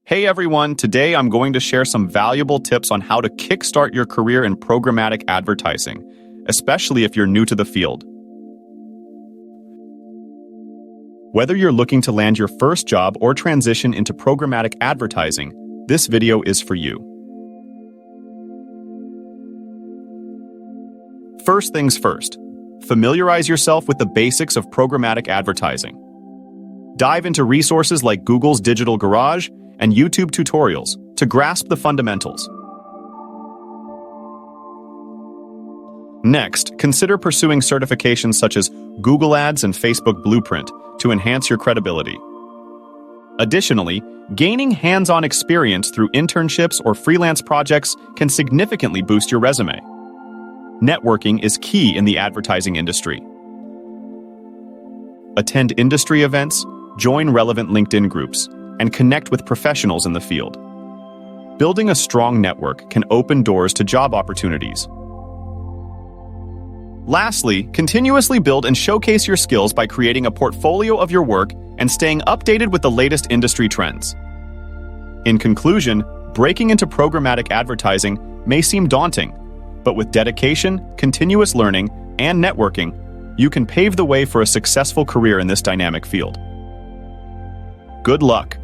Hey everyone, today I'm going to share some valuable tips on how to kickstart your career in programmatic advertising, especially if you're new to the field. Whether you're looking to land your first job or transition into programmatic advertising, this video is for you. First things first, familiarize yourself with the basics of programmatic advertising. Dive into resources like Google's Digital Garage and YouTube tutorials to grasp the fundamentals. Next, consider pursuing certifications such as Google Ads and Facebook Blueprint to enhance your credibility. Additionally, gaining hands-on experience through internships or freelance projects can significantly boost your resume. Networking is key in the advertising industry. Attend industry events, join relevant LinkedIn groups, and connect with professionals in the field. Building a strong network can open doors to job opportunities. Lastly, continuously build and showcase your skills by creating a portfolio of your work and staying updated with the latest industry trends. In conclusion, breaking into programmatic advertising may seem daunting, but with dedication, continuous learning, and networking, you can pave the way for a successful career in this dynamic field. Good luck!